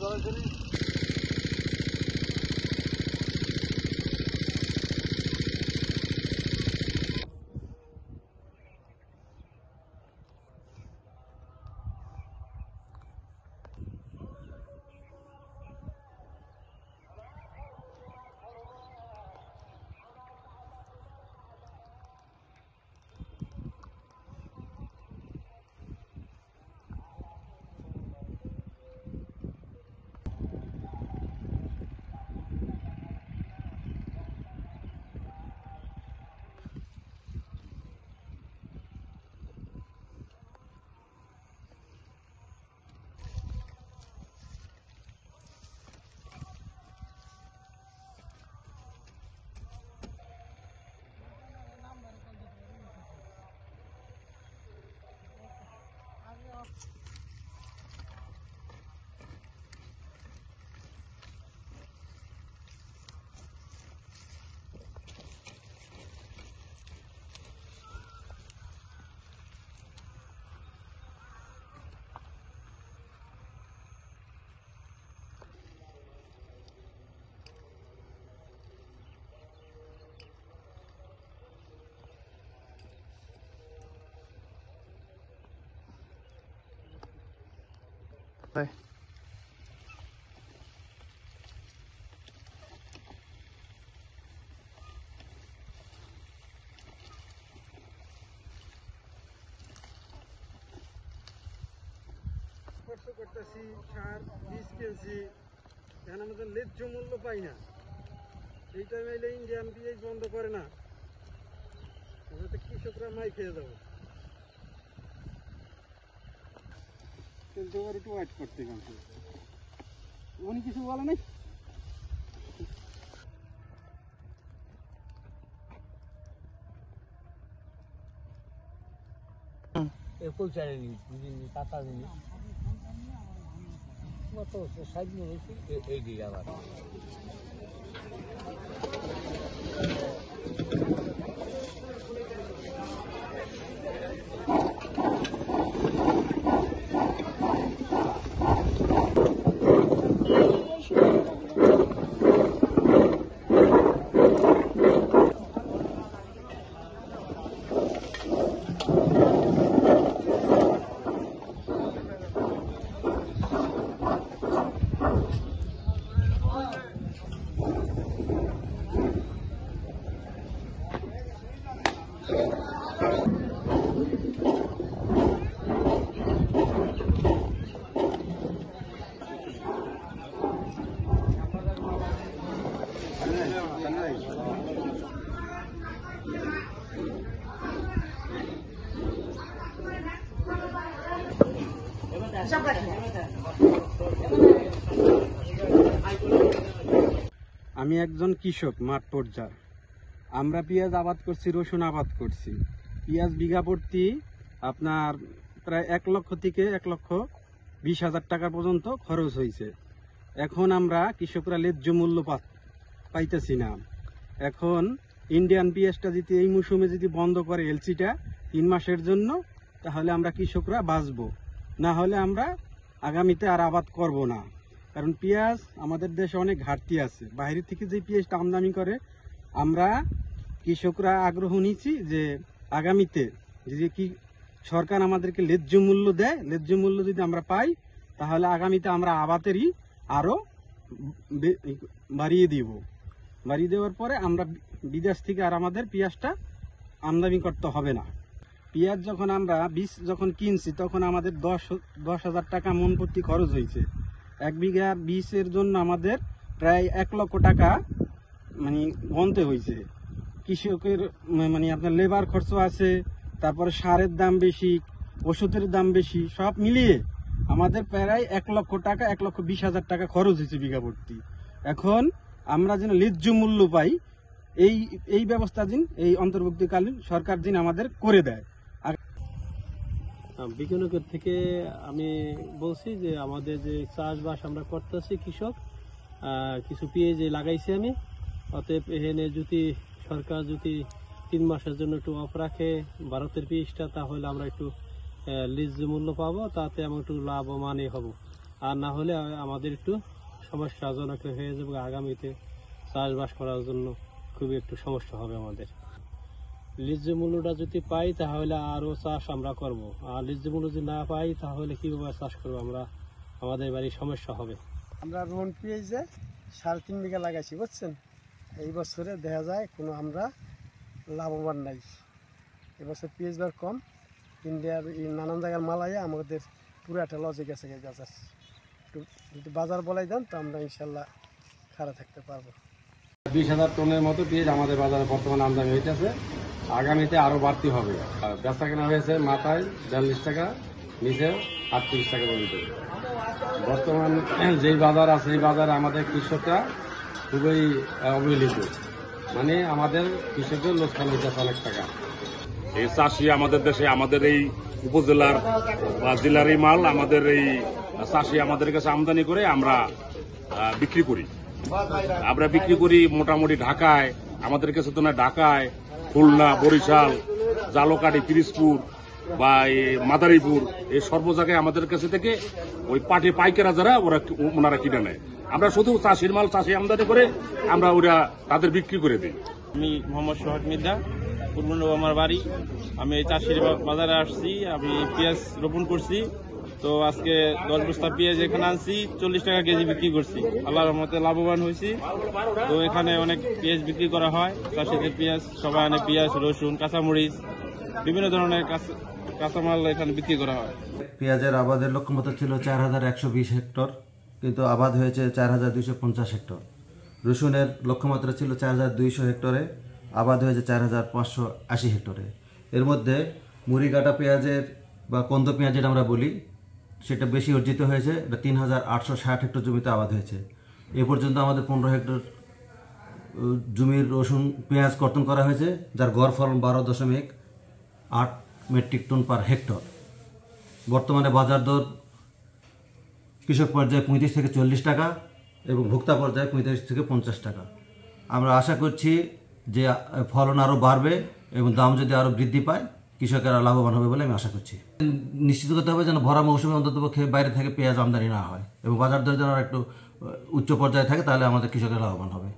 Đây. খরচ করতেছি সার বীজ কিনছি, এখন আমাদের ন্যায্য মূল্য পাই না। এই টাইমে এলে ইন্ডিয়ান পিএইচ বন্ধ করে না, আমরা তো কৃষকরা মাই খেয়ে যাবো। কিন্তু এবার একটু ওয়েট করতে কিন্তু উনি কিছু বলে নাই। ফুল চাইনি পাতা দিনি কত 60 মিনিট এই দিকে আবার আমি একজন কৃষক মাঠ পর্যায়ে। আমরা পেঁয়াজ আবাদ করছি, রসুন আবাদ করছি। পেঁয়াজ বিঘা প্রতি আপনার প্রায় 1 লক্ষ থেকে 1,20,000 টাকা পর্যন্ত খরচ হয়েছে। এখন আমরা কৃষকরা ন্যায্য মূল্য পাইতেছি না। এখন ইন্ডিয়ান পেঁয়াজটা যদি এই মৌসুমে যদি বন্ধ করে এলসিটা 3 মাসের জন্য, তাহলে আমরা কৃষকরা বাঁচবো, না হলে আমরা আগামীতে আর আবাদ করব না। কারণ পেঁয়াজ আমাদের দেশে অনেক ঘাটতি আছে। বাইরে থেকে যে পেঁয়াজটা আমদানি করে, আমরা কৃষকরা আগ্রহ নিচ্ছি যে আগামীতে যদি কি সরকার আমাদেরকে ন্যায্য মূল্য দেয়, ন্যায্য মূল্য যদি আমরা পাই, তাহলে আগামীতে আমরা আবাদেরই আরো বাড়িয়ে দিব। বাড়িয়ে দেওয়ার পরে আমরা বিদেশ থেকে আর আমাদের পেঁয়াজটা আমদানি করতে হবে না। পেঁয়াজ যখন আমরা বীজ যখন কিনছি, তখন আমাদের 10,000 টাকা মন প্রতি খরচ হয়েছে। 1 বিঘা বীজের জন্য আমাদের প্রায় 1 লক্ষ টাকা মানে গণতে হয়েছে। কৃষকের মানে আপনার লেবার খরচ আছে, তারপরে সারের দাম বেশি, ওষুধের দাম বেশি, সব মিলিয়ে আমাদের প্রায় 1 লক্ষ টাকা 1,20,000 টাকা খরচ হয়েছে বিঘা প্রতি। এখন আমরা যেন ন্যায্য মূল্য পাই, এই ব্যবস্থা দিন এই অন্তর্বর্তীকালীন সরকার দিন আমাদের করে দেয়। বিজ্ঞানকের থেকে আমি বলছি যে আমাদের যে চাষবাস আমরা করতেছি কৃষক, কিছু পেঁয়াজ লাগাইছি আমি। অতএব এখানে যদি সরকার যদি 3 মাসের জন্য একটু অফ রাখে ভারতের পেঁয়াজটা, তাহলে আমরা একটু ন্যায্য মূল্য পাবো, তাতে আমরা একটু লাভবানই হব। আর না হলে আমাদের একটু সমস্যাজনক হয়ে যাবে, আগামীতে চাষবাস করার জন্য খুবই একটু সমস্যা হবে আমাদের। ন্যায্য মূল্যটা যদি পাই তাহলে আরও চাষ আমরা করব, আর ন্যায্য মূল্য যদি না পাই তাহলে কীভাবে চাষ করবো আমরা, আমাদের বাড়ির সমস্যা হবে। আমরা রোহন পেঁয়াজে 3.5 বিঘা লাগাইছি বুঝছেন। এই বছরে দেখা যায় কোনো আমরা লাভবান নাই। এবছর পেঁয়াজ বার কম, ইন্ডিয়ার নানান জায়গার মাল আইয়া আমাদের পুরো একটা লজে গেছে বাজার। একটু যদি বাজার বলাই দেন তো আমরা ইনশাল্লাহ খাড়া থাকতে পারবো। 20,000 টনের মতো পেঁয়াজ আমাদের বাজারে বর্তমানে আমদানি হইতেছে, আগামীতে আরো বাড়তি হবে। বেচা কেনা হয়েছে মাথায় 42 টাকা, নিচে 38 টাকা পর্যন্ত। বর্তমান যেই বাজার আছে এই বাজারে আমাদের কৃষকরা খুবই অবহেলিত, মানে আমাদের কৃষকদের লোকসান হইতেছে অনেক টাকা। এই চাষি আমাদের দেশে, আমাদের এই উপজেলার বা জেলার এই মাল আমাদের এই চাষি আমাদের কাছে আমদানি করে আমরা বিক্রি করি। আমরা বিক্রি করি মোটামুটি ঢাকায়, আমাদের কাছে তো না ঢাকায়, খুলনা, বরিশাল, জালকাঠি, পিরিজপুর বা মাদারীপুর, এই সর্ব জায়গায় আমাদের কাছে থেকে ওই পাটে পাইকারা যারা ওনারা কিনে নেয়। আমরা শুধু চাষির মাল চাষি আমদানি করে আমরা ওরা তাদের বিক্রি করে দিই। আমি মোহাম্মদ সোহাগ মির্জা, পূর্বনব আমার বাড়ি। আমি এই চাষির বাজারে আসছি, আমি পেঁয়াজ রোপণ করছি। তো আজকে 10 বস্তা পেঁয়াজ এখানে আনছি, 40 টাকা কেজি বিক্রি করছি। আল্লাহর রহমতে লাভবান হয়েছি। তো এখানে অনেক পেঁয়াজ বিক্রি করা হয়, চাষিদের পেঁয়াজ, সবাই আনে পেঁয়াজ, রসুন, কাঁচামরিচ, বিভিন্ন ধরনের কাঁচামাল এখানে বিক্রি করা হয়। পেঁয়াজের আবাদের লক্ষ্যমাত্রা ছিল 4,120 হেক্টর, কিন্তু আবাদ হয়েছে 4,250 হেক্টর। রসুনের লক্ষ্যমাত্রা ছিল 4,200 হেক্টরে, আবাদ হয়েছে 4,580 হেক্টরে। এর মধ্যে মুড়িকাটা পেঁয়াজের বা কন্দ পেঁয়াজ যেটা আমরা বলি, সেটা বেশি অর্জিত হয়েছে। এটা 3,860 হেক্টর জমিতে আবাদ হয়েছে। এ পর্যন্ত আমাদের 15 হেক্টর জমির রসুন পেঁয়াজ কর্তন করা হয়েছে, যার গড় ফলন 12.8 মেট্রিক টন পার হেক্টর। বর্তমানে বাজার দর কৃষক পর্যায়ে 35 থেকে 40 টাকা এবং ভোক্তা পর্যায়ে 45 থেকে 50 টাকা। আমরা আশা করছি যে ফলন আরও বাড়বে এবং দাম যদি আরও বৃদ্ধি পায় কৃষকেরা লাভবান হবে বলে আমি আশা করছি। নিশ্চিত করতে হবে যেন ভরা মৌসুমে অন্ততপক্ষে বাইরে থেকে পেঁয়াজ আমদানি না হয় এবং বাজার দর যেন একটু উচ্চ পর্যায়ে থাকে, তাহলে আমাদের কৃষকেরা লাভবান হবে।